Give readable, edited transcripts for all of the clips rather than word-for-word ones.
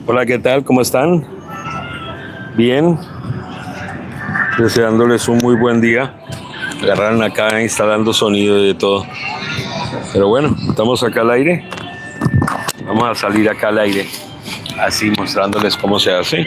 Hola, ¿qué tal? ¿Cómo están? Bien. Deseándoles un muy buen día. Agarraron acá instalando sonido y de todo. Pero bueno, estamos acá al aire. Vamos a salir acá al aire. Así mostrándoles cómo se hace.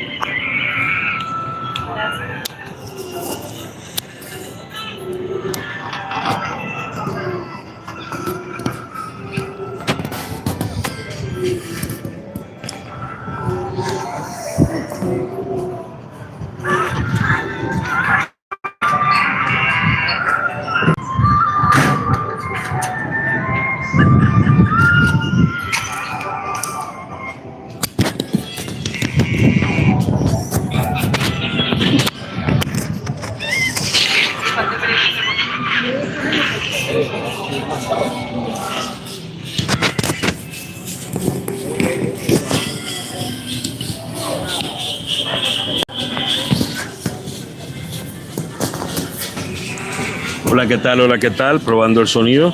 Hola, ¿qué tal? Hola, ¿qué tal? Probando el sonido.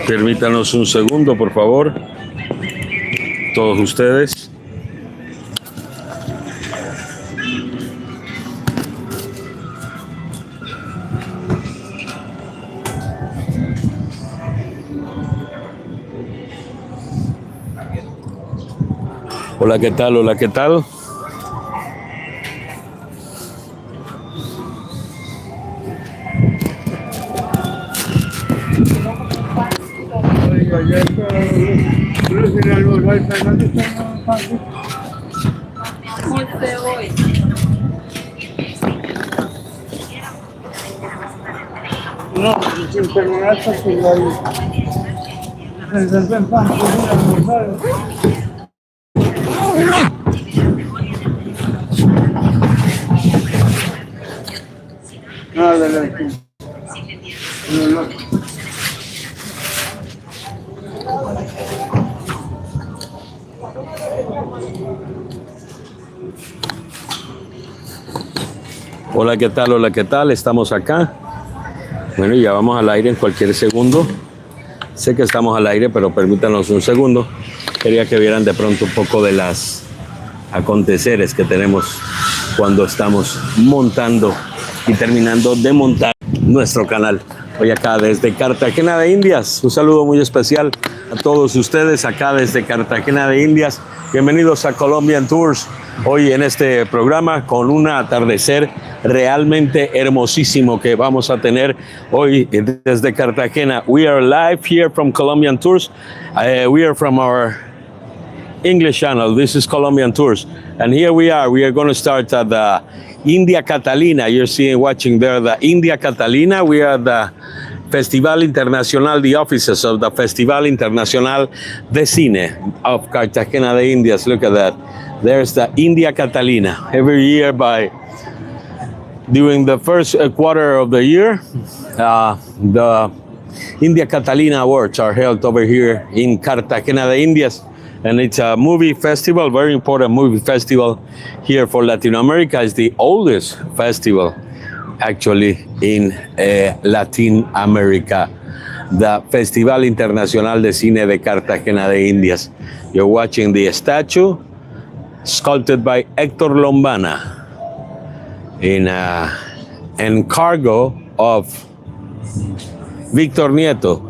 Permítanos un segundo, por favor. Todos ustedes. Hola, ¿qué tal? Hola, ¿qué tal? No, sin terminar porque la Hola, ¿qué tal? Hola, ¿qué tal? Estamos acá. Bueno, ya vamos al aire en cualquier segundo. Sé que estamos al aire, pero permítanos un segundo. Quería que vieran de pronto un poco de las aconteceres que tenemos cuando estamos montando y terminando de montar nuestro canal. Hoy acá desde Cartagena de Indias. Un saludo muy especial a todos ustedes acá desde Cartagena de Indias. Bienvenidos a ColombianTours. Hoy en este programa con un atardecer realmente hermosísimo que vamos a tener hoy desde Cartagena. We are live here from ColombianTours. We are from our English channel. This is ColombianTours. And here we are. We are going to start at the India Catalina. You're seeing, watching there, the India Catalina. We are the Festival Internacional, the offices of the Festival Internacional de Cine of Cartagena de Indias. Look at that. There's the India Catalina. Every year during the first quarter of the year, the India Catalina Awards are held over here in Cartagena de Indias. And it's a movie festival, very important movie festival here for Latin America. It's the oldest festival actually in Latin America, the Festival Internacional de Cine de Cartagena de Indias. You're watching the statue sculpted by Héctor Lombana in cargo of Víctor Nieto,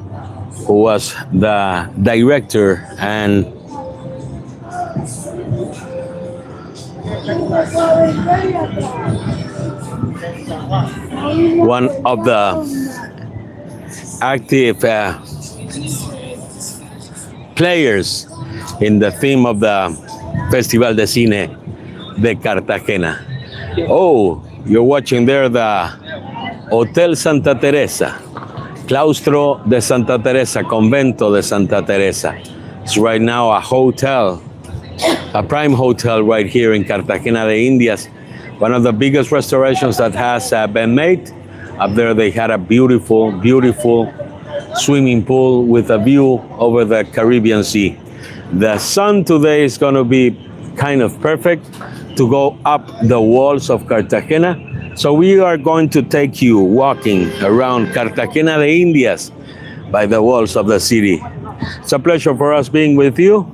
who was the director and one of the active players in the theme of the Festival de Cine de Cartagena. Oh, you're watching there the Hotel Santa Teresa, Claustro de Santa Teresa, Convento de Santa Teresa. It's right now a hotel, a prime hotel right here in Cartagena de Indias. One of the biggest restorations that has been made. Up there they had a beautiful, beautiful swimming pool with a view over the Caribbean Sea. The sun today is going to be kind of perfect to go up the walls of Cartagena. So we are going to take you walking around Cartagena de Indias by the walls of the city. It's a pleasure for us being with you.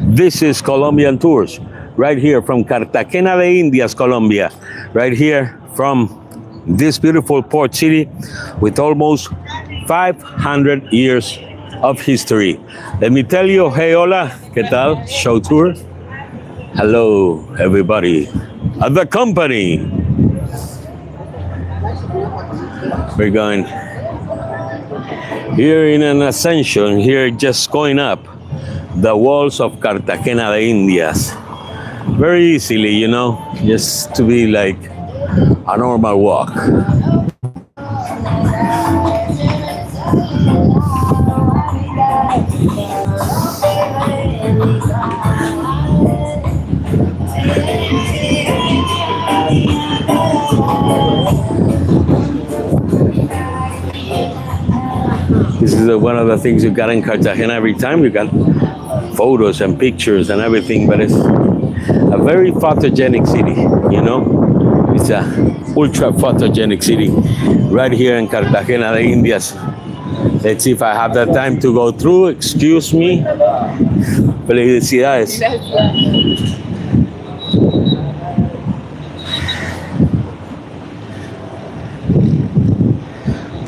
This is Colombian Tours, right here from Cartagena de Indias Colombia, right here from this beautiful port city with almost 500 years of history. Let me tell you, hey, hola, ¿qué tal? Show tour. Hello, everybody at the company. We're going here in an ascension, here just going up the walls of Cartagena de Indias. Very easily, you know, just to be like a normal walk. This is one of the things you got in Cartagena every time. You got photos and pictures and everything, but it's a very photogenic city, you know? It's a ultra photogenic city right here in Cartagena de Indias. Let's see if I have the time to go through. Excuse me. Felicidades.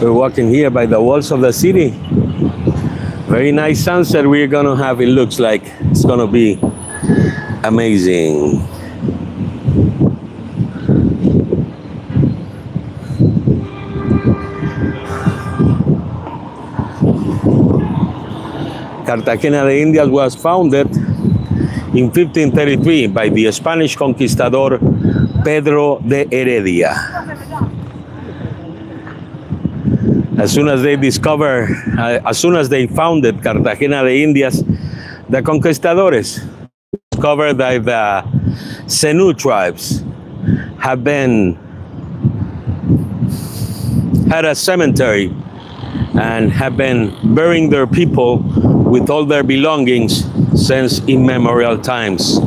We're walking here by the walls of the city. Very nice sunset we're gonna have. It looks like it's gonna be amazing. Cartagena de Indias was founded in 1533 by the Spanish conquistador Pedro de Heredia. As soon as they founded Cartagena de Indias, the conquistadores discovered that the Zenú tribes had a cemetery and have been burying their people with all their belongings since immemorial times.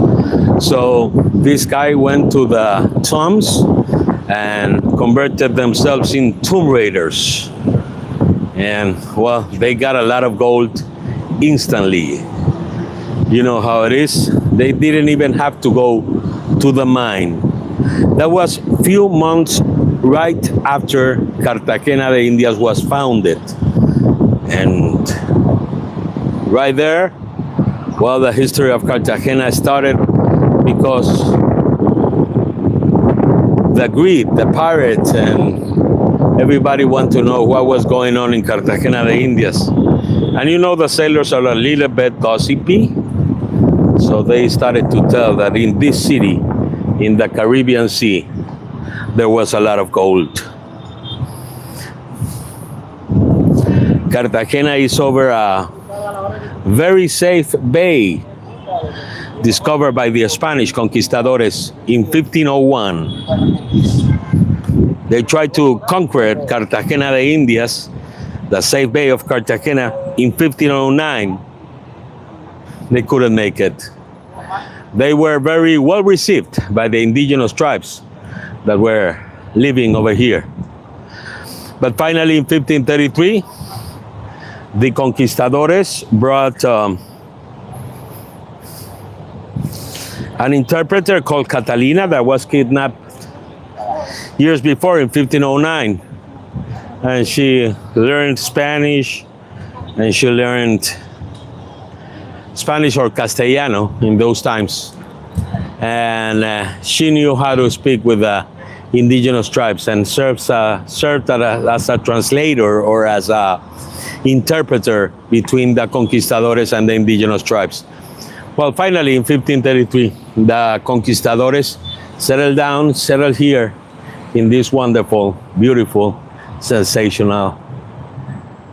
So this guy went to the tombs and converted themselves in tomb raiders. And well, they got a lot of gold instantly. You know how it is. They didn't even have to go to the mine. That was few months right after Cartagena de Indias was founded. And right there, well, the history of Cartagena started because the greed, the pirates, and everybody wanted to know what was going on in Cartagena de Indias. And you know the sailors are a little bit gossipy. So they started to tell that in this city, in the Caribbean Sea, there was a lot of gold. Cartagena is over a very safe bay discovered by the Spanish conquistadores in 1501. They tried to conquer Cartagena de Indias, the safe bay of Cartagena, in 1509. They couldn't make it. They were very well received by the indigenous tribes that were living over here. But finally, in 1533, the conquistadores brought an interpreter called Catalina that was kidnapped years before in 1509. And she learned Spanish, and she learned Spanish or Castellano in those times. And she knew how to speak with the indigenous tribes and served as a translator or as a interpreter between the conquistadores and the indigenous tribes. Well, finally, in 1533, the conquistadores settled here in this wonderful, beautiful, sensational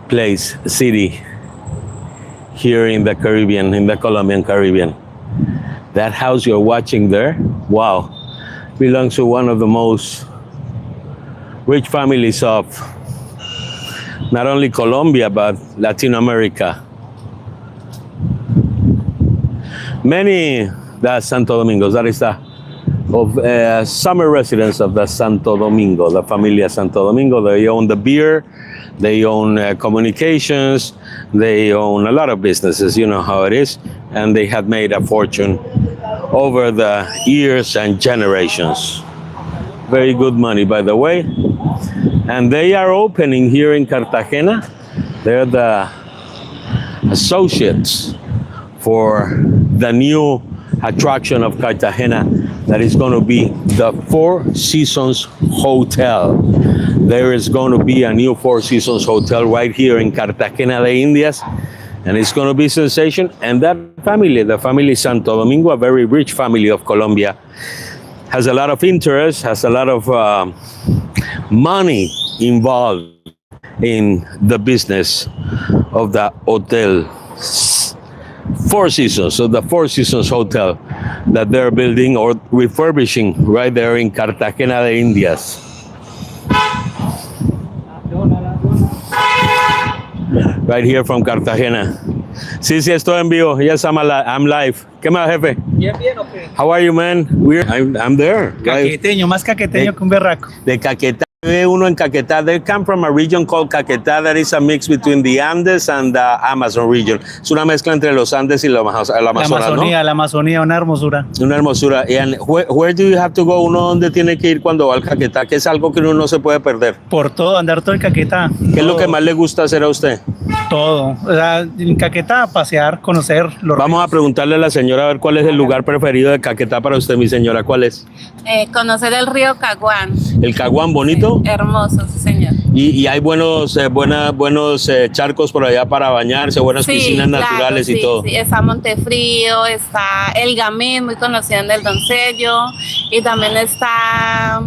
place, city, here in the Caribbean, in the Colombian Caribbean. That house you're watching there, wow, belongs to one of the most rich families of not only Colombia, but Latin America. Many, that's Santo Domingo, that is the of summer residents of the Santo Domingo, the Familia Santo Domingo. They own the beer, they own communications, they own a lot of businesses, you know how it is, and they have made a fortune over the years and generations. Very good money, by the way. And they are opening here in Cartagena. They're the associates for the new attraction of Cartagena that is going to be the Four Seasons Hotel. There is going to be a new Four Seasons Hotel right here in Cartagena de Indias, and it's going to be a sensation. And that family, the family Santo Domingo, a very rich family of Colombia, has a lot of interest, has a lot of money involved in the business of the hotel Four Seasons, so the Four Seasons Hotel that they're building or refurbishing right there in Cartagena de Indias. Right here from Cartagena. Sí, estoy en vivo. Yes, I'm live. ¿Qué más, jefe? Bien, ok. How are you, man? I'm there. Caqueteño, más caqueteño que un berraco. De Caquetá. Uno en Caquetá. They come from a region called Caquetá that is a mix between the Andes and the Amazon region. Es una mezcla entre los Andes y el Amazonas, ¿no? La Amazonía, una hermosura. Una hermosura. And where do you have to go? ¿Uno dónde tiene que ir cuando va al Caquetá? Que es algo que uno no se puede perder. Por todo, andar todo en Caquetá. ¿Qué es lo que más le gusta hacer a usted? Todo. O sea, en Caquetá, pasear, conocer los Vamos ríos. a preguntarle a la señora a ver cuál es el lugar preferido de Caquetá para usted, mi señora. ¿Cuál es? Conocer el río Caguán. ¿El Caguán bonito? Hermoso, sí, señor. Y hay buenos charcos por allá para bañarse, buenas piscinas naturales y todo. Sí, está Montefrío, está El Gamín, muy conocido en el Doncello, y también está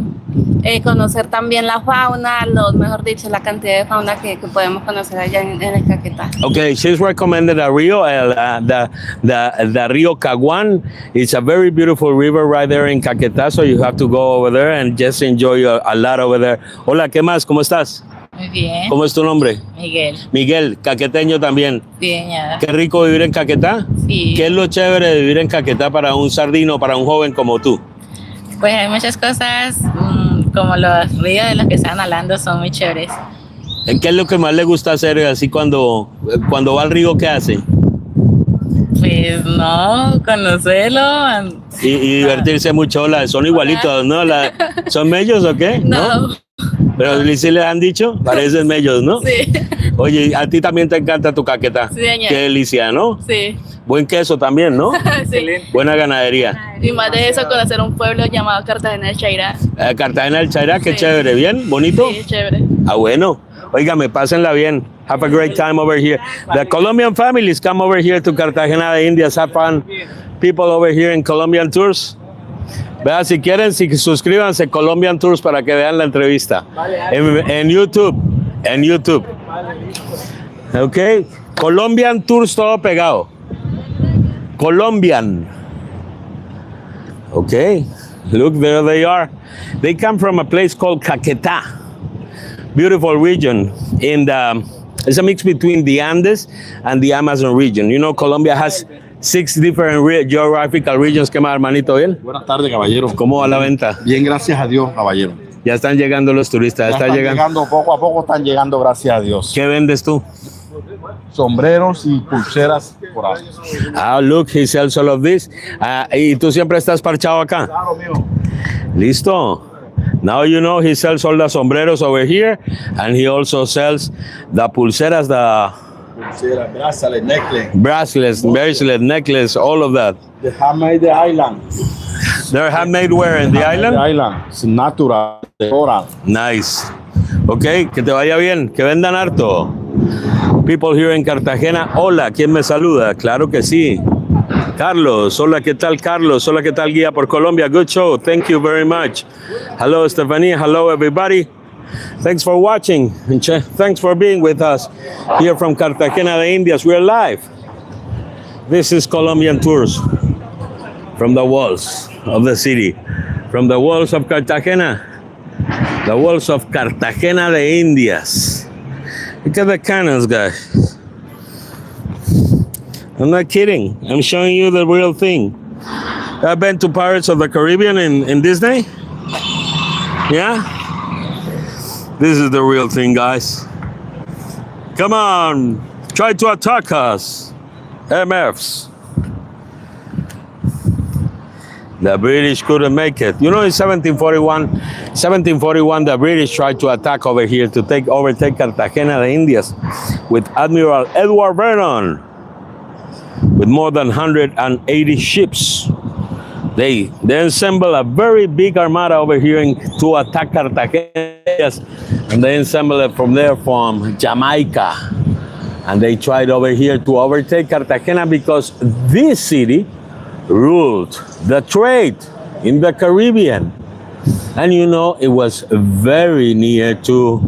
conocer también la fauna, mejor dicho, la cantidad de fauna que podemos conocer allá en el Caquetá. Okay, she's recommended a rio, the Rio Caguán. It's a very beautiful river right there in Caquetá, so you have to go over there and just enjoy a lot over there. Hola, ¿qué más? ¿Cómo estás? Muy bien. ¿Cómo es tu nombre? Miguel. Miguel, caqueteño también. Bien, ya. Qué rico vivir en Caquetá. Sí. ¿Qué es lo chévere de vivir en Caquetá para un sardino, para un joven como tú? Pues hay muchas cosas, como los ríos de los que están hablando, son muy chéveres. ¿Qué es lo que más le gusta hacer así cuando va al río? ¿Qué hace? Pues no, conocerlo. Y divertirse mucho. Son igualitos, ¿no? ¿Son mellos o qué? No. Pero sí les han dicho, parecen mellos, ¿no? Sí. Oye, a ti también te encanta tu Caquetá. Sí, señor. Qué delicia, ¿no? Sí. Buen queso también, ¿no? Sí. Buena ganadería. Y más de eso, conocer un pueblo llamado Cartagena del Chairá. Cartagena del Chairá, qué Sí. chévere, ¿bien? ¿Bonito? Sí, chévere. Ah, bueno. Óigame, pásenla bien. Have a great time over here. The Colombian families come over here to Cartagena de Indias. Have fun. People over here in ColombianTours. Vean, si quieren, suscríbanse ColombianTours para que vean la entrevista. En YouTube. En YouTube. Ok. ColombianTours todo pegado. Colombian. Okay. Look, there they are. They come from a place called Caquetá. Beautiful region it's a mix between the Andes and the Amazon region. You know, Colombia has 6 different geographical regions. ¿Qué más, hermanito? ¿Bien? Buenas tardes, caballero. ¿Cómo va la venta? Bien, gracias a Dios, caballero. Ya están llegando los turistas. Ya están llegando poco a poco, están llegando, gracias a Dios. ¿Qué vendes tú? Sombreros y pulseras por ahí. Ah, look, he sells all of this. ¿Y tú siempre estás parchado acá? Claro, mijo. Listo. Now you know he sells all the sombreros over here, and he also sells the pulseras, the Pulseras, bracelet, necklace. bracelet, necklace, all of that. The handmade the island. They're handmade where in the island? The island. It's natural. The coral. Nice. Ok, que te vaya bien, que vendan harto. People here in Cartagena. Hola, ¿quién me saluda? Claro que sí. Carlos, hola, ¿qué tal, Carlos? Hola, ¿qué tal, Guía por Colombia? Good show, thank you very much. Hello, Stephanía, hello, everybody. Thanks for watching, and thanks for being with us here from Cartagena de Indias. We're live. This is ColombianTours from the walls of the city, from the walls of Cartagena, the walls of Cartagena de Indias. Look at the cannons, guys. I'm not kidding. I'm showing you the real thing. I've been to Pirates of the Caribbean in Disney. Yeah? This is the real thing, guys. Come on. Try to attack us. MFs. The British couldn't make it. You know, in 1741, the British tried to attack over here to overtake Cartagena de Indias with Admiral Edward Vernon with more than 180 ships. They assembled a very big armada over here to attack Cartagena, and they assembled it from there from Jamaica. And they tried over here to overtake Cartagena because this city ruled the trade in the Caribbean. And you know, it was very near to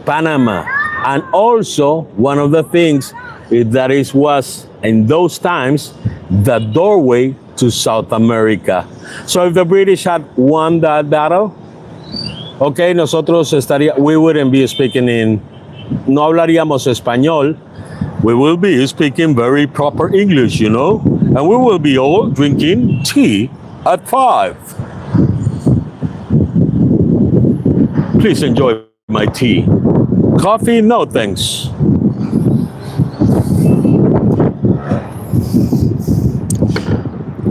Panama. And also, one of the things that was in those times the doorway to South America. So if the British had won that battle, okay, we wouldn't be speaking no hablaríamos español. We will be speaking very proper English, you know, and we will be all drinking tea at 5. Please enjoy my tea. Coffee, no thanks.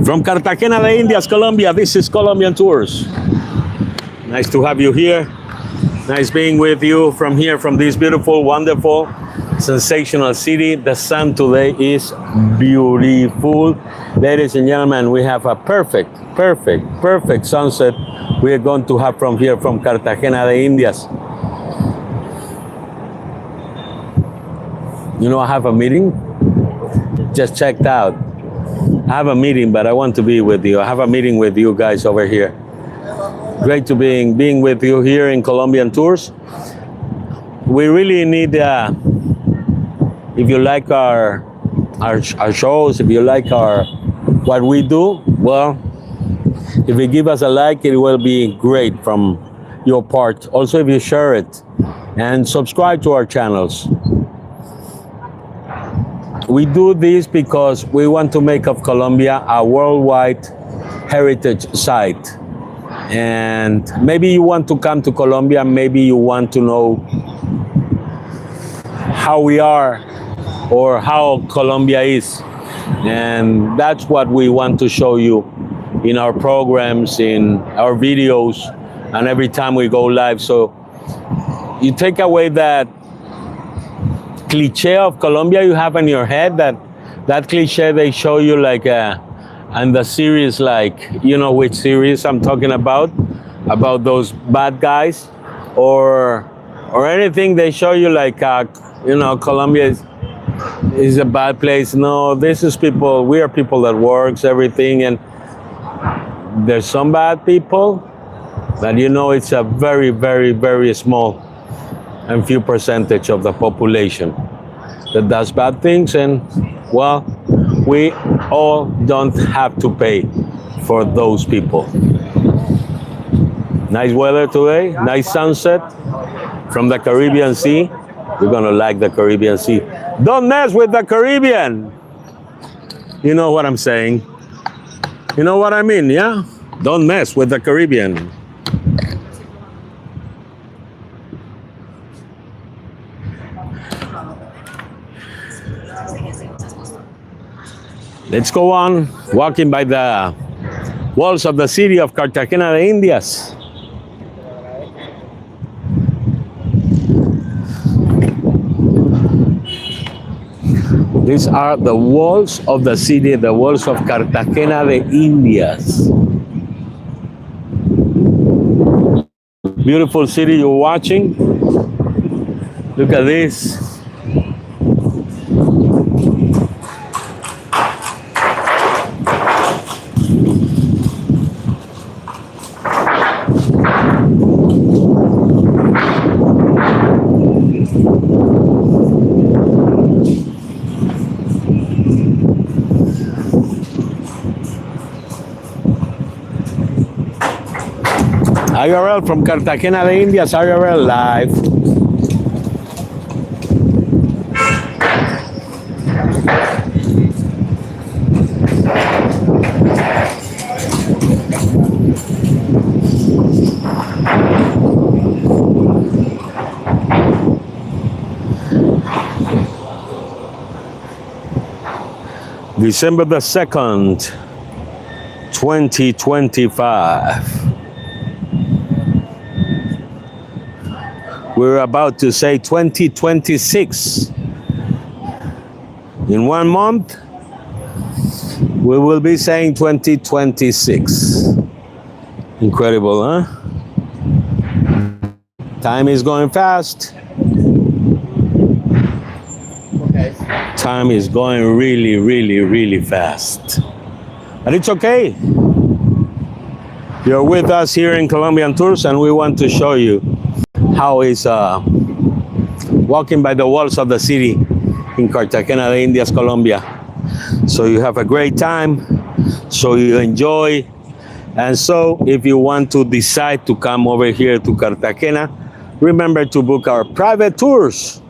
From Cartagena de Indias Colombia, this is ColombianTours. Nice to have you here. Nice being with you from here, from this beautiful, wonderful, sensational city. The sun today is beautiful. Ladies and gentlemen, we have a perfect sunset we are going to have from here, from Cartagena de Indias. You know, I have a meeting. Just checked out. I have a meeting, but I want to be with you. I have a meeting with you guys over here. Great to being with you here in ColombianTours. We really need, if you like our shows, if you like what we do, well, if you give us a like, it will be great from your part. Also, if you share it and subscribe to our channels. We do this because we want to make of Colombia a worldwide heritage site. And maybe you want to come to Colombia, maybe you want to know how we are or how Colombia is. And that's what we want to show you in our programs, in our videos, and every time we go live. So you take away that cliche of Colombia you have in your head, that cliche they show you like and the series, like, you know which series I'm talking about those bad guys, or anything they show you like, you know, Colombia is a bad place. No, this is people, we are people that works everything, and there's some bad people that, you know, it's a very small and few percentage of the population that does bad things, and well, we all don't have to pay for those people. Nice weather today, nice sunset from the Caribbean Sea. You're gonna like the Caribbean Sea. Don't mess with the Caribbean. You know what I'm saying? You know what I mean, yeah? Don't mess with the Caribbean. Let's go on walking by the walls of the city of Cartagena de Indias. These are the walls of the city, the walls of Cartagena de Indias. Beautiful city you're watching. Look at this. IRL from Cartagena de Indias, IRL live. December the 2nd, 2025. We're about to say 2026. In 1 month, we will be saying 2026. Incredible, huh? Time is going fast. Time is going really, really, really fast. But it's okay. You're with us here in ColombianTours, and we want to show you how is walking by the walls of the city in Cartagena de Indias Colombia. So you have a great time, so you enjoy, and so if you want to decide to come over here to Cartagena, remember to book our private tours.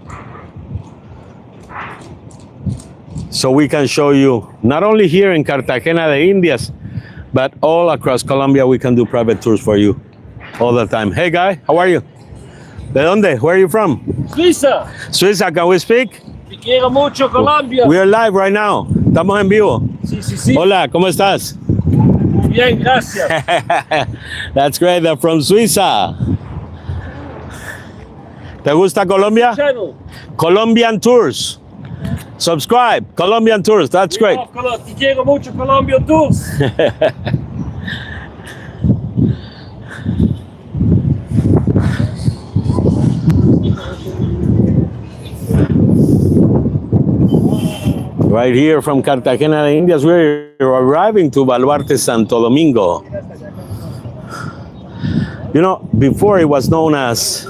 So we can show you, not only here in Cartagena de Indias, but all across Colombia, we can do private tours for you all the time. Hey guy, how are you? ¿De dónde? Where are you from? Suiza. Suiza, can we speak? Te quiero mucho, Colombia. We are live right now. Estamos en vivo. Sí, sí, sí. Hola, ¿cómo estás? Muy bien, gracias. That's great, they're from Suiza. ¿Te gusta Colombia? Channel. ColombianTours. Subscribe, ColombianTours, that's great. Te quiero mucho, ColombianTours. Right here from Cartagena de Indias, we're arriving to Baluarte, Santo Domingo. You know, before it was known as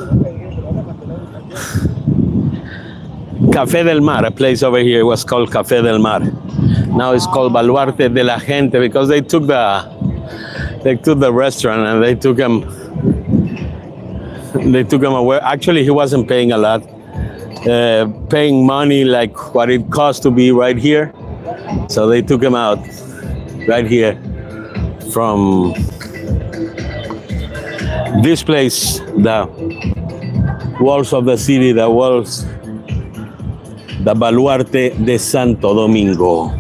Café del Mar, a place over here was called Café del Mar. Now it's called Baluarte de la Gente because they took the restaurant and they took him away. Actually, he wasn't paying a lot. Paying money like what it cost to be right here. So they took him out right here from this place, the walls of the city, the Baluarte de Santo Domingo.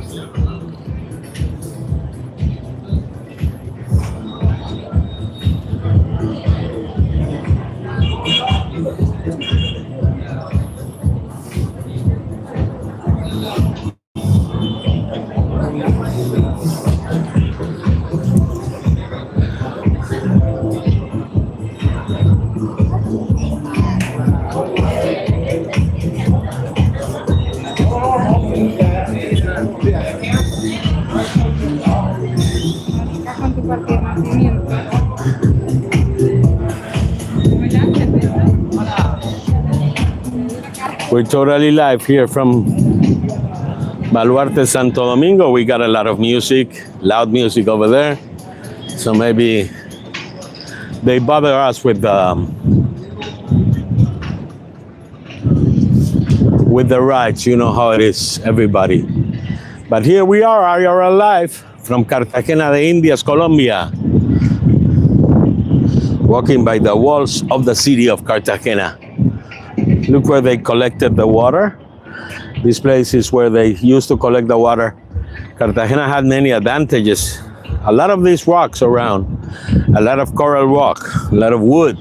We're totally live here from Baluarte, Santo Domingo. We got a lot of music, loud music over there. So maybe they bother us with the rights. You know how it is, everybody. But here we are, IRL live from Cartagena de Indias, Colombia. Walking by the walls of the city of Cartagena. Look where they collected the water. This place is where they used to collect the water. Cartagena had many advantages. A lot of these rocks around, a lot of coral rock, a lot of wood.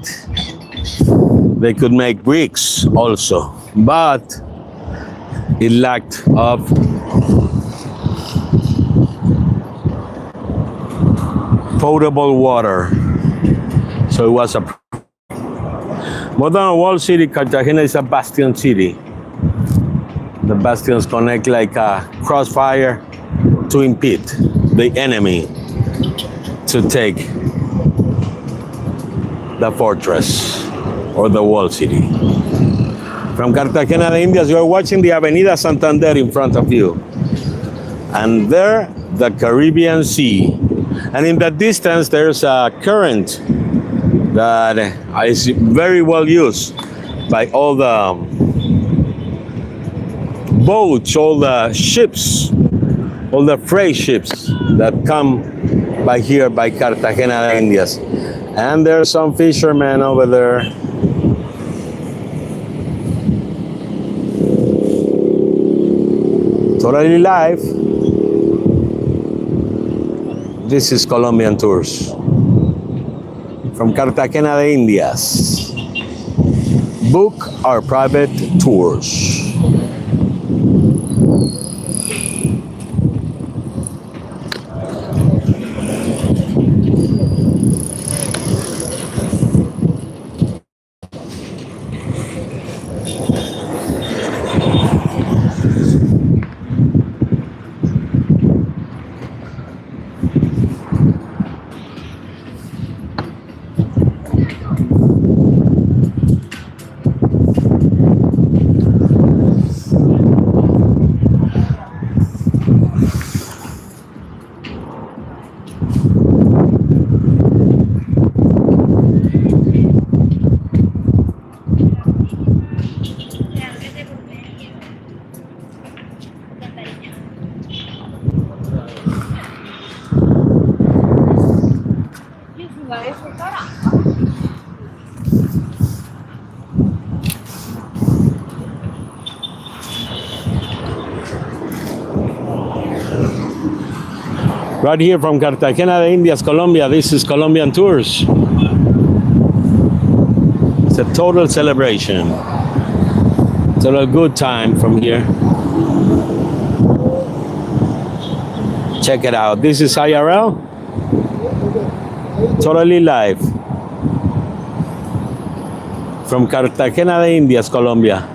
They could make bricks also, but it lacked of potable water. So it was a more than a walled city. Cartagena is a bastion city. The bastions connect like a crossfire to impede the enemy to take the fortress or the walled city. From Cartagena de Indias, you are watching the Avenida Santander in front of you. And there, the Caribbean Sea. And in the distance, there's a current that is very well used by all the boats, all the ships, all the freight ships that come by here by Cartagena de Indias. And there's some fishermen over there. Totally live This is Colombian Tours from Cartagena de Indias. Book our private tours. Right here from Cartagena de Indias Colombia, this is Colombian Tours. It's a total celebration. It's a good time from here. Check it out. This is IRL. Totally live. From Cartagena de Indias Colombia.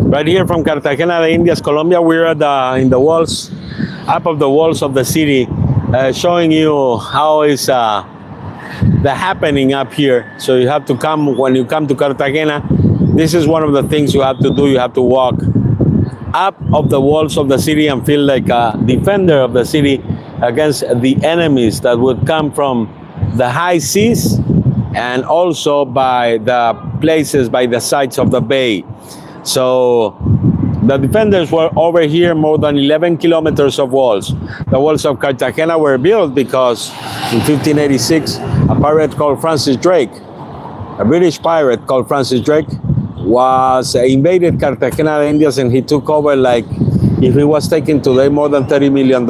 Right here from Cartagena de Indias Colombia, we're at in the walls, up of the walls of the city, showing you how is the happening up here. So you have to come, when you come to Cartagena, this is one of the things you have to do. You have to walk up of the walls of the city and feel like a defender of the city against the enemies that would come from the high seas and also by the places, by the sides of the bay. So the defenders were over here, more than 11 kilometers of walls. The walls of Cartagena were built because in 1586, a pirate called Francis Drake, a British pirate called Francis Drake, was invaded Cartagena de Indias, and he took over, like, if he was taking today, more than $30 million.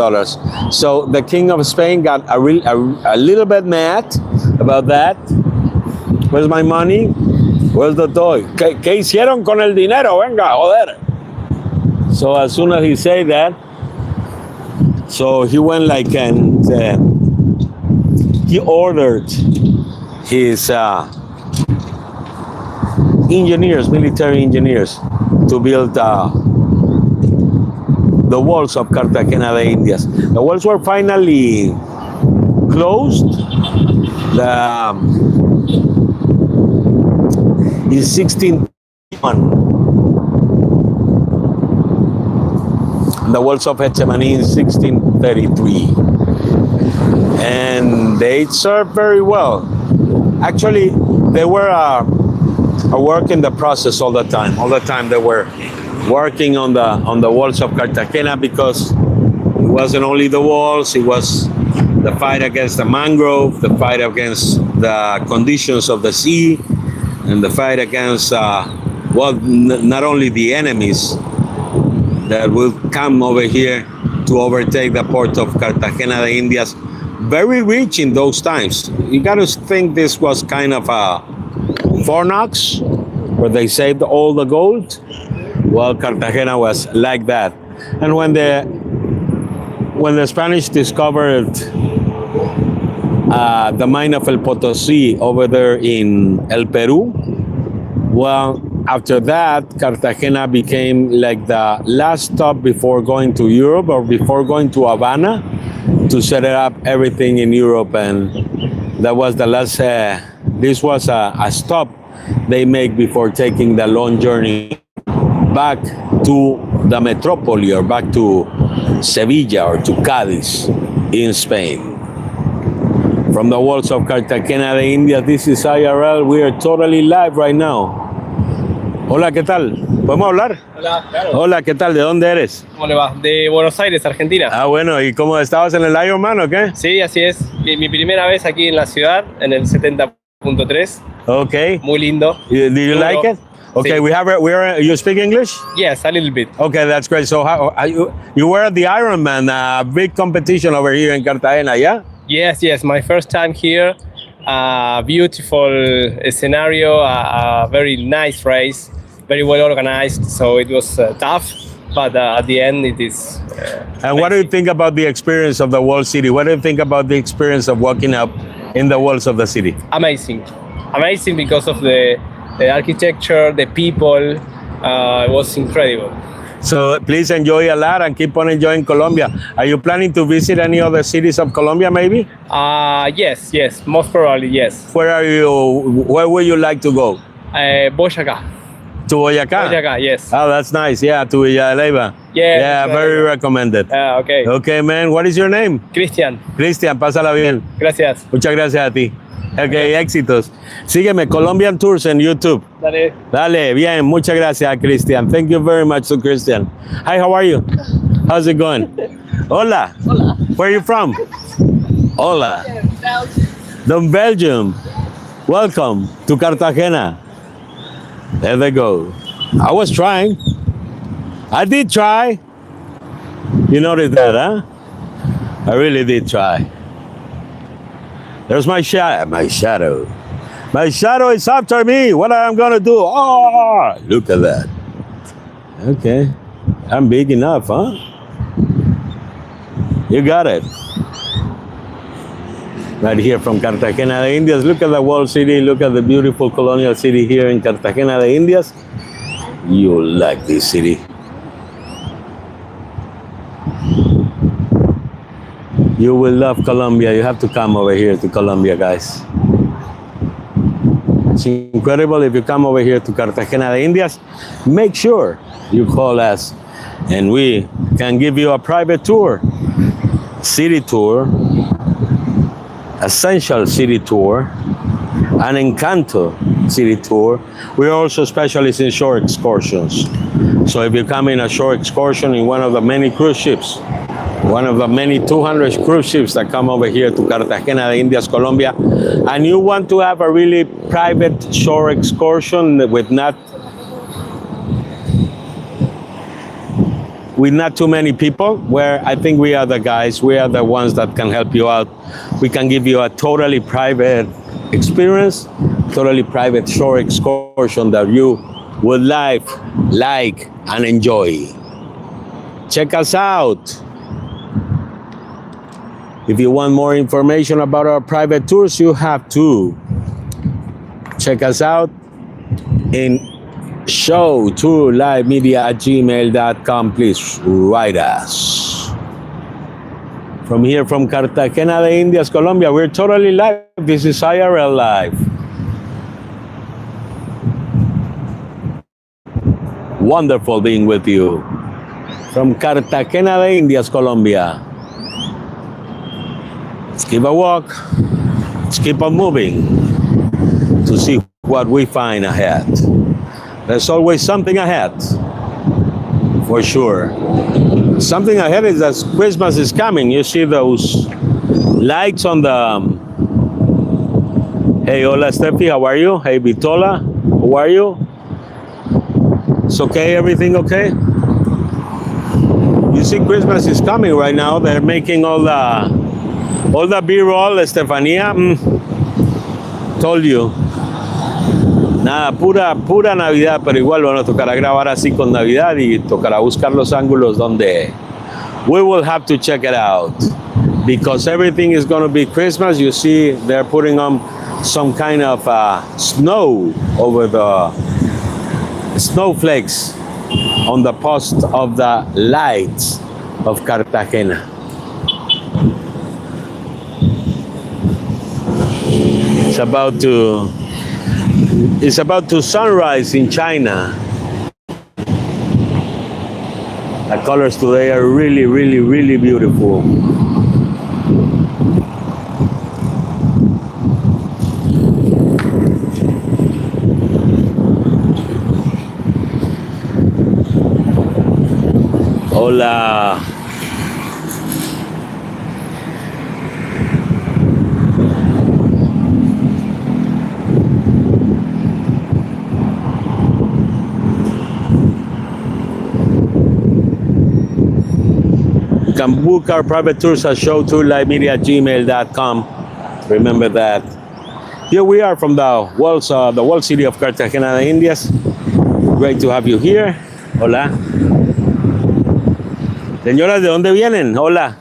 So the King of Spain got a little bit mad about that. Where's my money? Where's the toy? ¿Qué hicieron con el dinero? Venga, joder. So as soon as he said that, so he went like and he ordered his engineers, military engineers, to build the walls of Cartagena de Indias. The walls were finally closed. In 1631, the walls of Stephanía in 1633, and they served very well. Actually, they were a work in the process all the time. All the time they were working on the walls of Cartagena, because it wasn't only the walls, it was the fight against the mangrove, the fight against the conditions of the sea, and the fight against, not only the enemies that will come over here to overtake the port of Cartagena de Indias, very rich in those times. You got to think this was kind of a Fort Knox, where they saved all the gold. Well, Cartagena was like that. And when the Spanish discovered the mine of El Potosí over there in El Peru. Well, after that, Cartagena became like the last stop before going to Europe or before going to Havana to set up everything in Europe. And that was the last, this was a stop they make before taking the long journey back to the metropole or back to Sevilla or to Cádiz in Spain. From the walls of Cartagena de Indias, this is IRL. We are totally live right now. Hola, ¿qué tal? ¿Podemos hablar? Hola, claro. Hola, ¿qué tal? ¿De dónde eres? ¿Cómo le va? De Buenos Aires, Argentina. Ah, bueno, ¿y cómo estabas en el Ironman o qué? Sí, así es. Mi primera vez aquí en la ciudad, en el 70.3. Okay. Muy lindo. Do you Duro. like it? Okay, Sí. you speak English? Yes, a little bit. Okay, that's great. So you were at the Ironman, a big competition over here in Cartagena, yeah? Yes, my first time here. Beautiful scenario, a very nice race, very well organized. So it was tough, but at the end it is. And what do you think about the experience of the walled city? What do you think about the experience of walking up in the walls of the city? Amazing because of the architecture, the people. It was incredible. So please enjoy a lot and keep on enjoying Colombia. Are you planning to visit any other cities of Colombia maybe? Yes, most probably yes. Where would you like to go? Boyacá. To Boyacá? Boyacá, yes. Oh, that's nice. Yeah, to Villa de Leyva. Yeah, very recommended. Okay. Okay, man. What is your name? Cristian, Cristian, pásala bien. gracias. Muchas gracias a ti. Okay, éxitos. Sígueme, Colombian Tours en YouTube. Dale. Dale, bien, muchas gracias, Cristian. Thank you very much to Cristian. Hi, how are you? How's it going? Hola. Hola. Where are you from? Hola. Belgium. From Belgium. Welcome to Cartagena. There they go. I was trying. I did try. You noticed that, huh? I really did try. There's my shadow. My shadow. My shadow is after me. What am I gonna do? Oh, look at that. Okay. I'm big enough, huh? You got it. Right here from Cartagena de Indias. Look at the walled city. Look at the beautiful colonial city here in Cartagena de Indias. You'll like this city. You will love Colombia. You have to come over here to Colombia, guys. It's incredible. If you come over here to Cartagena de Indias, make sure you call us and we can give you a private tour, city tour, essential city tour, an Encanto city tour. We're also specialists in shore excursions. So if you come in a shore excursion in one of the many cruise ships, one of the many 200 cruise ships that come over here to Cartagena de Indias Colombia, and you want to have a really private shore excursion with not too many people, where I think we are the guys, we are the ones that can help you out. We can give you a totally private experience, totally private shore excursion that you would like and enjoy. Check us out. If you want more information about our private tours, you have to check us out in showtourlivemedia@gmail.com. Please write us. From here, from Cartagena de Indias, Colombia, we're totally live. This is IRL Live. Wonderful being with you. From Cartagena de Indias, Colombia. Let's keep a walk. Let's keep on moving to see what we find ahead. There's always something ahead, for sure. Something ahead is that Christmas is coming. You see those lights on the... Hey, hola, Steffi, how are you? Hey, Vitola, how are you? It's okay, everything okay? You see Christmas is coming right now. They're making all the B-roll, Stephanía. Told you. Nada, pura Navidad, pero igual bueno, tocará grabar así con Navidad y tocará buscar los ángulos donde we will have to check it out. because everything is going to be Christmas. You see, they're putting on some kind of snow over the snowflakes on the post of the lights of Cartagena. It's about to sunrise in China. The colors today are really, really, really beautiful. Hola. You can book our private tours at showtourlivemedia@gmail.com. Remember that. Here we are from the walled city of Cartagena de Indias. Great to have you here. Hola. Señoras, ¿de dónde vienen? Hola.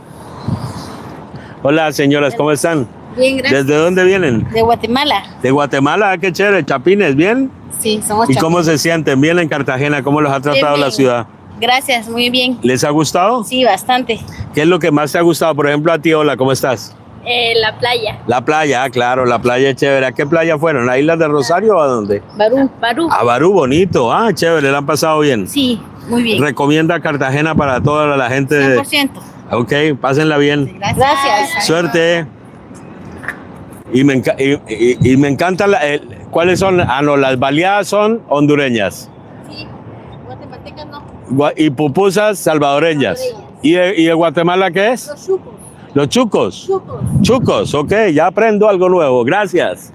Hola, señoras, ¿cómo están? Bien, gracias. ¿Desde dónde vienen? De Guatemala. De Guatemala, qué chévere. Chapines, ¿bien? Sí, somos ¿Y cómo se sienten? ¿Bien en Cartagena? ¿Cómo los ha tratado la ciudad? Gracias, muy bien. ¿Les ha gustado? Sí, bastante. ¿Qué es lo que más te ha gustado? Por ejemplo, a ti, hola, ¿cómo estás? La playa. La playa, claro, la playa es chévere. ¿A qué playa fueron? ¿A Islas del Rosario o a dónde? Barú. Barú. A Barú, bonito. Ah, chévere, ¿la han pasado bien? Sí, muy bien. ¿Recomienda Cartagena para toda la gente? 100%. Ok, pásenla bien. Gracias. Suerte. Y me encanta, ¿cuáles son? Ah, no, las baleadas son hondureñas. Sí, guatemaltecas no. Y pupusas salvadoreñas. ¿Y de Guatemala qué es? Los chucos. Los chucos. Chucos. Chucos, ok, ya aprendo algo nuevo. Gracias.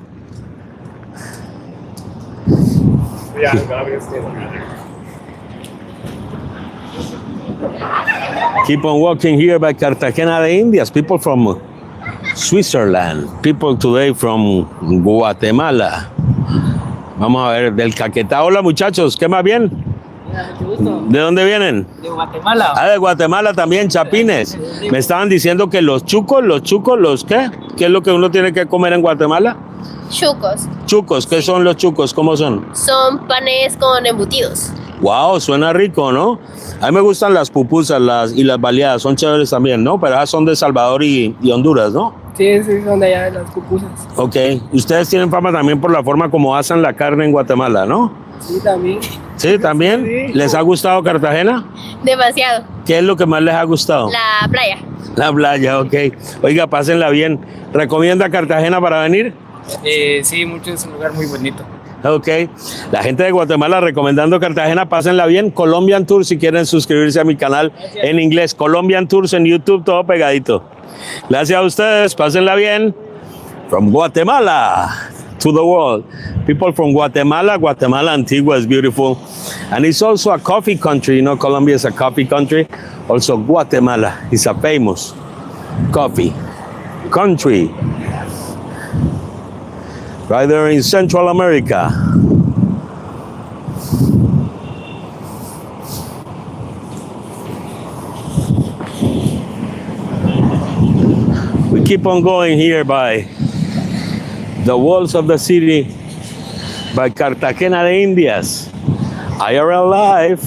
Keep on walking here by Cartagena de Indias. People from Switzerland. People today from Guatemala. Vamos a ver, del Caquetá. Hola muchachos, ¿qué más bien? ¿De dónde vienen? De Guatemala. Ah, de Guatemala también, chapines. Me estaban diciendo que los chucos, ¿los qué? ¿Qué es lo que uno tiene que comer en Guatemala? Chucos. Chucos, ¿qué son los chucos? ¿Cómo son? Son panes con embutidos. Wow, suena rico, ¿no? A mí me gustan las pupusas y las baleadas, son chéveres también, ¿no? Pero esas son de Salvador y Honduras, ¿no? Sí, son de allá las pupusas. Ok, ustedes tienen fama también por la forma como hacen la carne en Guatemala, ¿no? Sí, también. Sí, también. Sí. ¿Les ha gustado Cartagena? Demasiado. ¿Qué es lo que más les ha gustado? La playa. La playa, ok. Oiga, pásenla bien. ¿Recomienda Cartagena para venir? Sí, mucho, es un lugar muy bonito. Ok. La gente de Guatemala recomendando Cartagena, pásenla bien. Colombian Tours, si quieren suscribirse a mi canal en inglés. Colombian Tours en YouTube, todo pegadito. Gracias a ustedes, pásenla bien. From Guatemala to the world. People from Guatemala Antigua is beautiful. And it's also a coffee country. You know, Colombia is a coffee country. Also, Guatemala is a famous coffee country. Right there in Central America. We keep on going here by the walls of the city, by Cartagena de Indias. IRL Live.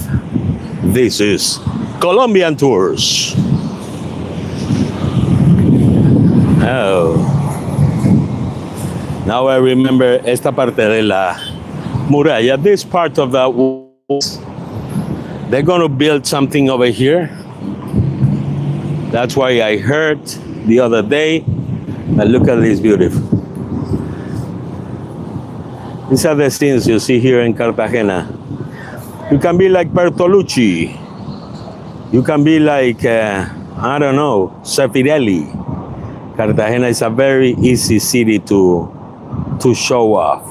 This is Colombian Tours. Oh. Now I remember esta parte de la muralla. This part of the walls. They're going to build something over here. That's why I heard the other day. But look at this beautiful. These are the scenes you see here in Cartagena. You can be like Bertolucci. You can be like, I don't know, Zeffirelli. Cartagena is a very easy city to show off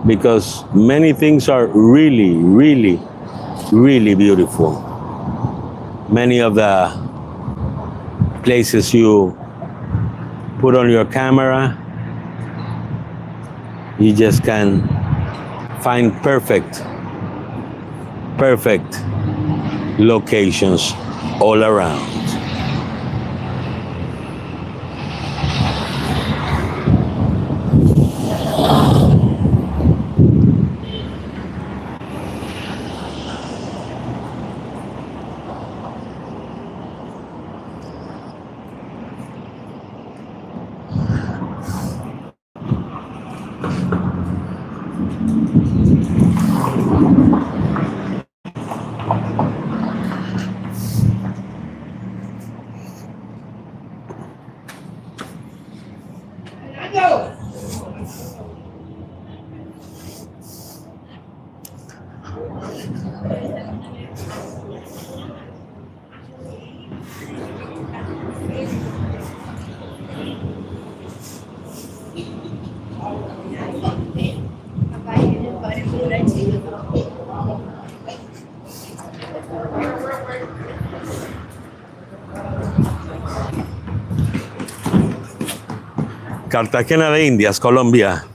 because many things are really, really, really beautiful. Many of the places you put on your camera, you just can find perfect locations all around. Cartagena de Indias, Colombia.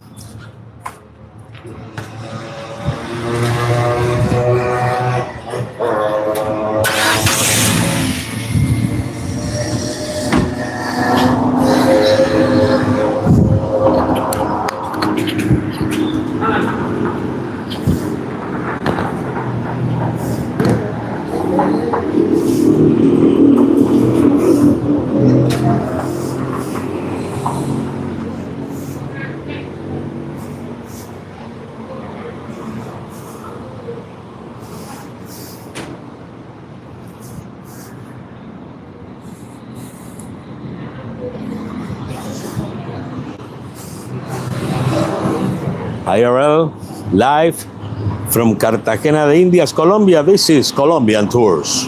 IRL, live from Cartagena de Indias Colombia. This is Colombian Tours.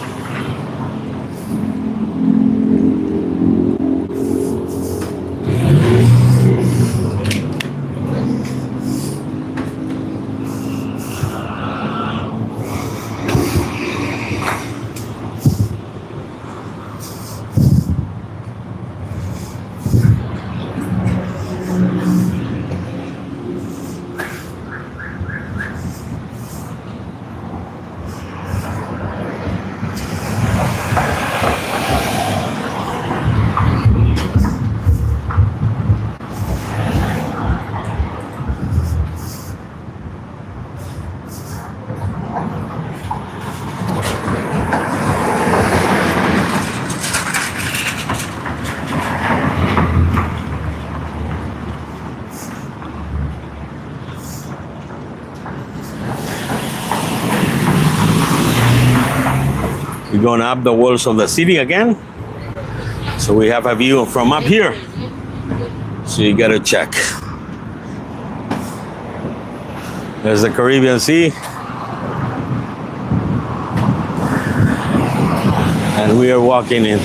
We're going up the walls of the city again. So we have a view from up here. So you gotta check. There's the Caribbean Sea. And we are walking in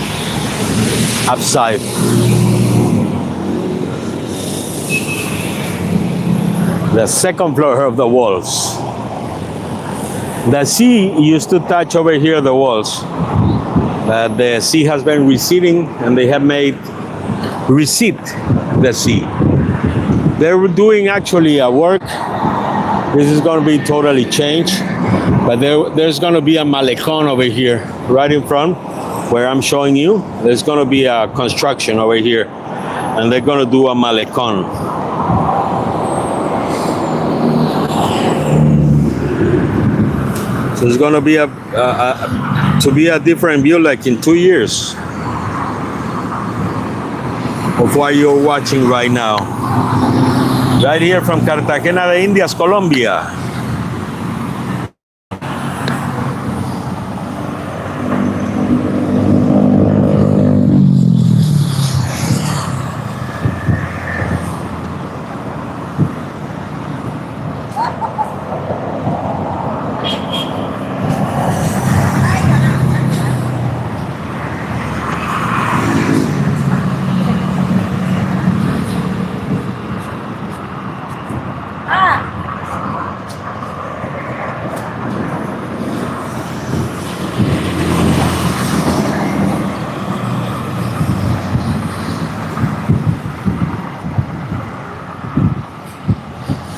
upside. The second floor of the walls. The sea used to touch over here the walls. The sea has been receding and they have made recede the sea. They're doing actually a work. This is going to be totally changed. But there's going to be a malecón over here, right in front, where I'm showing you. There's going to be a construction over here. And they're going to do a malecón. So it's going to be a different view, like in 2 years of what you're watching right now. Right here from Cartagena de Indias, Colombia.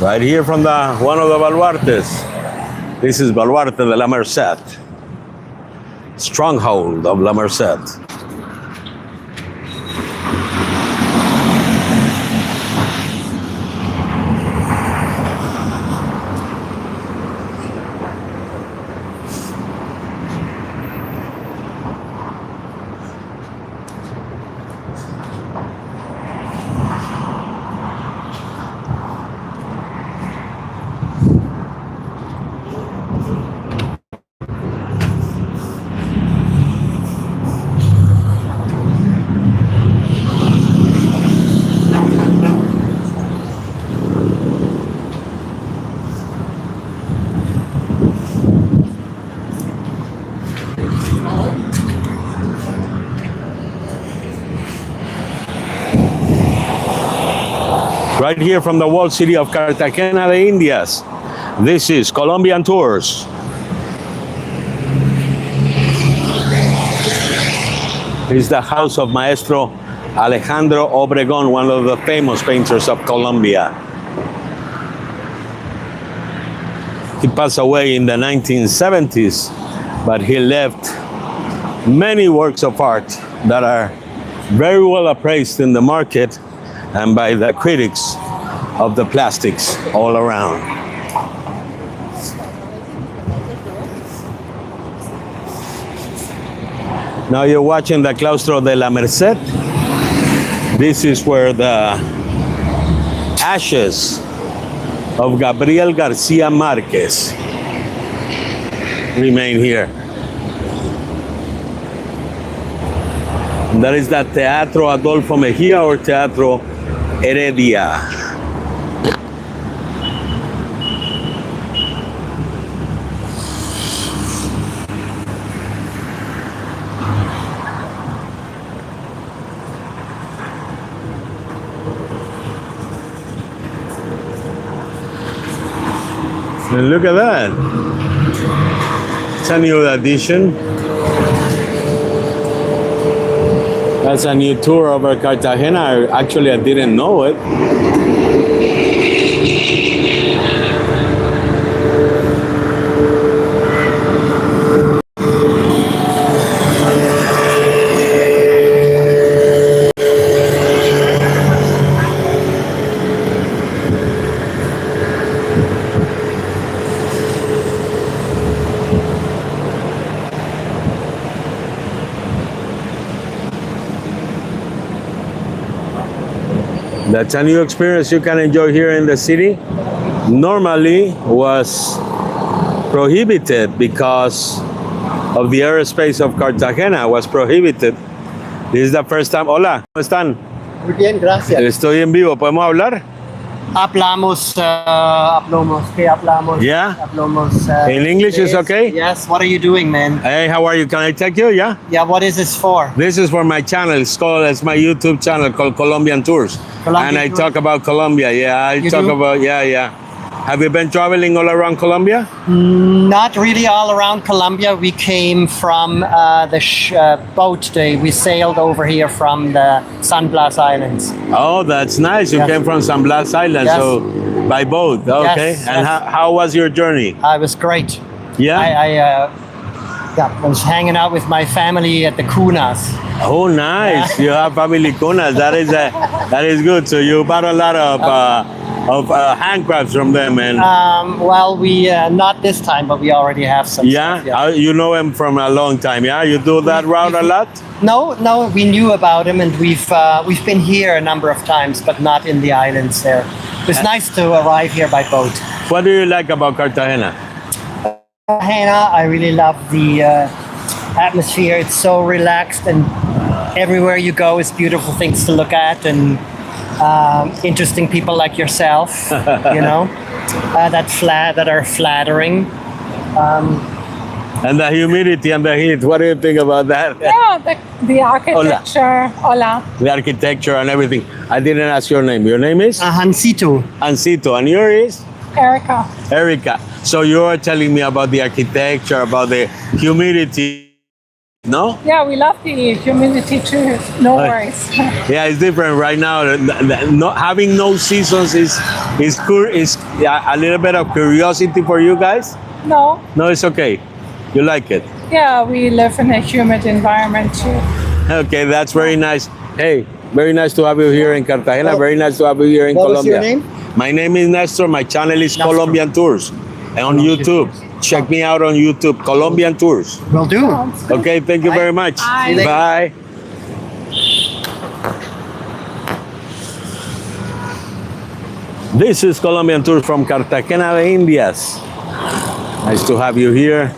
Right here from one of the baluartes. This is Baluarte de la Merced, stronghold of La Merced. Right here from the walled city of Cartagena de Indias. This is Colombian Tours. This is the house of Maestro Alejandro Obregón, one of the famous painters of Colombia. He passed away in the 1970s, but he left many works of art that are very well appraised in the market and by the critics of the plastics all around. Now you're watching the Claustro de la Merced. This is where the ashes of Gabriel Garcia Marquez remain here. And that is the Teatro Adolfo Mejia or Teatro Heredia. And look at that. It's a new addition. That's a new tour over Cartagena. Actually, I didn't know it. That's a new experience you can enjoy here in the city. Normally was prohibited because of the airspace of Cartagena was prohibited. This is the first time. Hola, ¿cómo están? Muy bien, gracias. Estoy en vivo, ¿podemos hablar? Hablamos, ¿qué hablamos? Yeah? Hablamos. In English is okay? Yes, what are you doing, man? Hey, how are you? Can I take you? Yeah? Yeah, what is this for? This is for my channel. It's my YouTube channel called Colombian Tours. And I talk about Colombia. Yeah, You do? Yeah. Have you been traveling all around Colombia? Not really all around Colombia. We came from the boat day. We sailed over here from the San Blas Islands. Oh, that's nice. You Yes. came from San Blas Island, Yes. so by boat. Okay. Yes, And yes. how was your journey? It was great. Yeah? I was hanging out with my family at the Cunas. Oh, nice. You have family cunas. That is good. So you bought a lot of handcrafts from them, man. Well, we not this time, but we already have some. Yeah? stuff, You know him from a long time, yeah? You do that route a lot? No, we knew about him, and we've been here a number of times, but not in the islands there. It's nice to arrive here by boat. What do you like about Cartagena? Cartagena, I really love the atmosphere. It's so relaxed, and everywhere you go is beautiful things to look at, and interesting people like yourself, you know, that are flattering. And the humidity and the heat, what do you think about that? Yeah, the architecture. Hola. The architecture and everything. I didn't ask your name. Your name is? Hansito. Ancito. And yours is? Erica. Erica. So you're telling me about the architecture, about the humidity, no? Yeah, we love the humidity too. No worries. Yeah, it's different right now. Having no seasons is a little bit of curiosity for you guys? No. No, it's okay. You like it? Yeah, we live in a humid environment too. Okay, that's very nice. Hey, very nice to have you here in Cartagena. Very nice to have you here in What Colombia. was your name? My name is Néstor. My channel is Néstor. Colombian Tours. And on YouTube. Check me out on YouTube, Colombian Tours. Will do. Okay, thank you very much. Bye. Bye. This is Colombian Tours from Cartagena de Indias. Nice to have you here.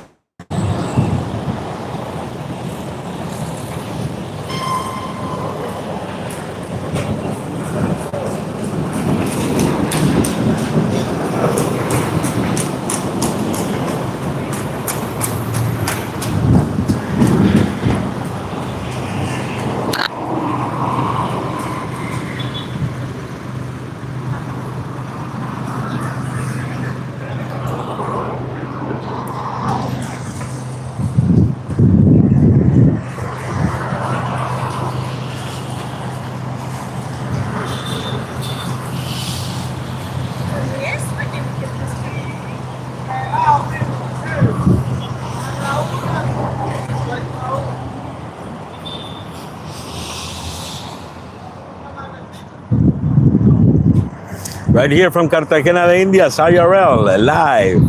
Right here from Cartagena de Indias, IRL, live.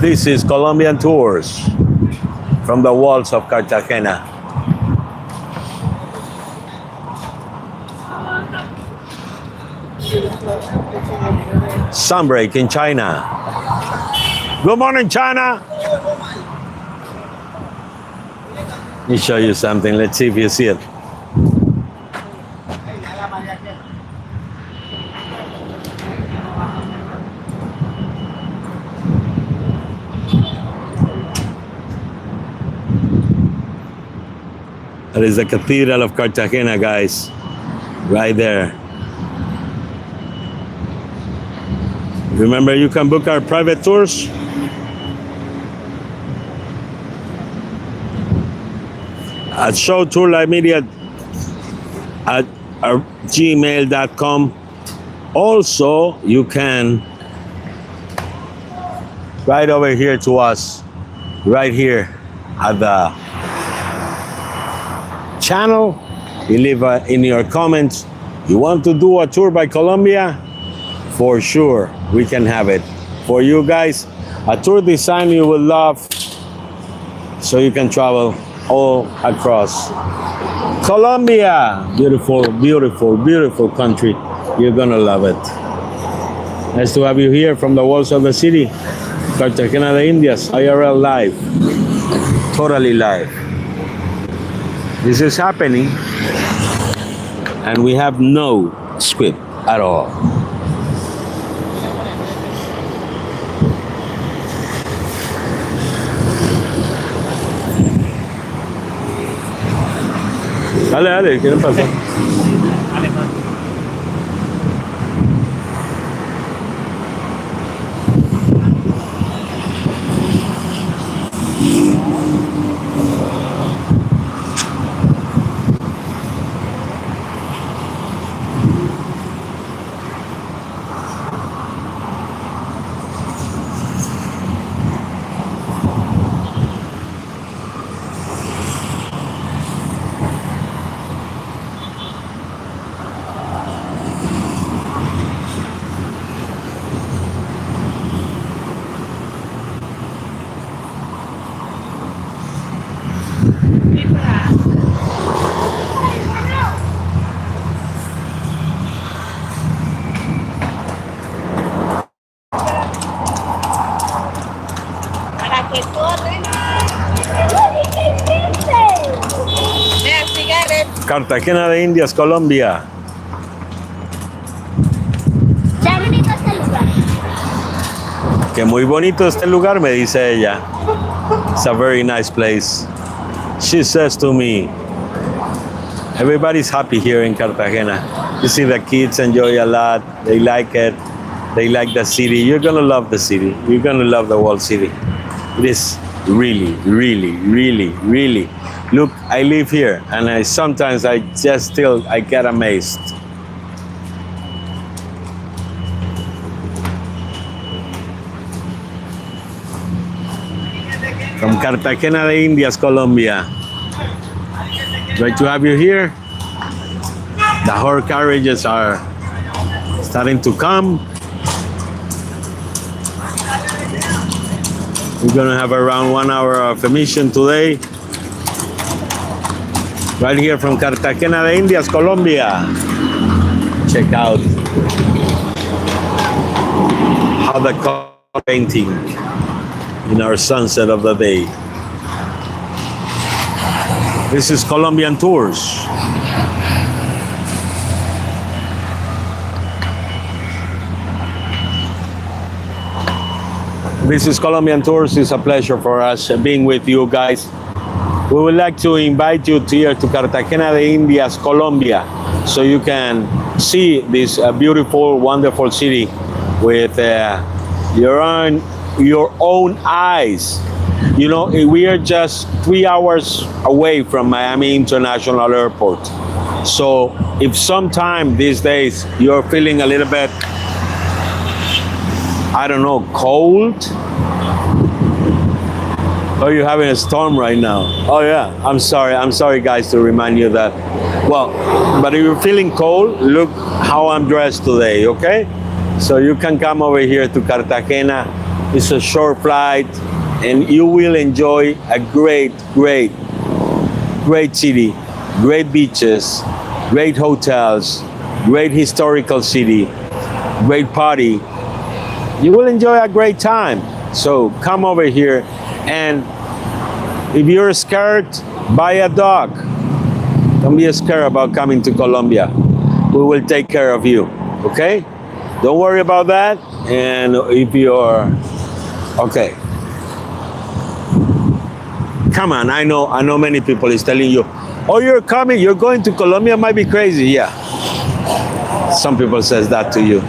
This is Colombian Tours from the walls of Cartagena. Sunbreak in China. Good morning, China. Let me show you something. Let's see if you see it. That is the Cathedral of Cartagena, guys. Right there. Remember, you can book our private tours. At showtourlivemedia@gmail.com. Also, you can right over here to us, right here at the channel. You leave in your comments, you want to do a tour by Colombia? For sure, we can have it for you guys. A tour design you will love, so you can travel all across Colombia. Beautiful, beautiful, beautiful country. You're gonna love it. Nice to have you here from the walls of the city. Cartagena de Indias, IRL live. Totally live. This is happening, and we have no script at all. Dale, dale, ¿quieren pasar? Cartagena de Indias, Colombia. Ya bonito este lugar. Que muy bonito este lugar, me dice ella. It's a very nice place. She says to me, everybody's happy here in Cartagena. You see the kids enjoy a lot. They like it. They like the city. You're gonna love the city. You're gonna love the whole city. It is really, really, really, really. Look, I live here, and sometimes I get amazed. From Cartagena de Indias, Colombia. Great to have you here. The horse carriages are starting to come. We're gonna have around 1 hour of emission today. Right here from Cartagena de Indias, Colombia. Check out how the color painting in our sunset of the day. This is Colombian Tours. This is Colombian Tours. It's a pleasure for us being with you guys. We would like to invite you here to Cartagena de Indias, Colombia, so you can see this beautiful, wonderful city with your own eyes. You know, we are just 3 hours away from Miami International Airport. So if sometime these days you're feeling a little bit, I don't know, cold, Oh, you're having a storm right now. Oh yeah, I'm sorry guys to remind you that. Well, but if you're feeling cold, look how I'm dressed today, okay? So you can come over here to Cartagena. It's a short flight and you will enjoy a great city, great beaches, great hotels, great historical city, great party. You will enjoy a great time. So come over here, and if you're scared, buy a dog. Don't be scared about coming to Colombia. We will take care of you, okay? Don't worry about that. And if you're, okay. Come on, I know many people is telling you, oh, you're going to Colombia, might be crazy. Yeah. Some people says that to you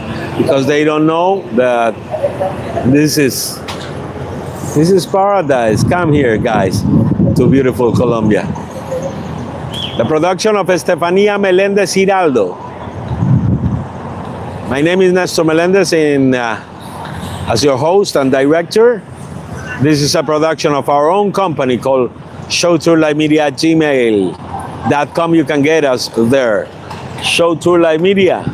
because they don't know that this is paradise. Come here, guys, to beautiful Colombia. The production of Stephanía Meléndez Giraldo. My name is Néstor Meléndez, and as your host and director, this is a production of our own company called showtourlifemedia@gmail.com. You can get us there, Show Tour Life Media.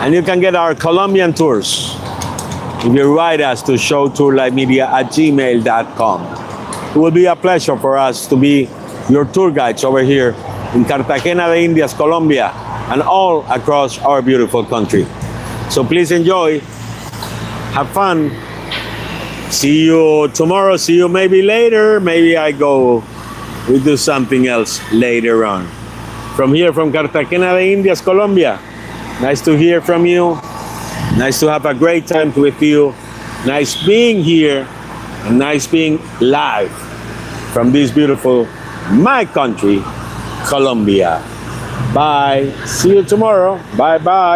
And you can get our Colombian tours if you write us to showtourlifemedia@gmail.com. It will be a pleasure for us to be your tour guides over here in Cartagena de Indias, Colombia, and all across our beautiful country. So please enjoy, have fun. See you tomorrow, see you maybe later. Maybe we do something else later on. From here, from Cartagena de Indias, Colombia. Nice to hear from you. Nice to have a great time with you. Nice being here, and nice being live from this beautiful, my country, Colombia. Bye. See you tomorrow. Bye-bye.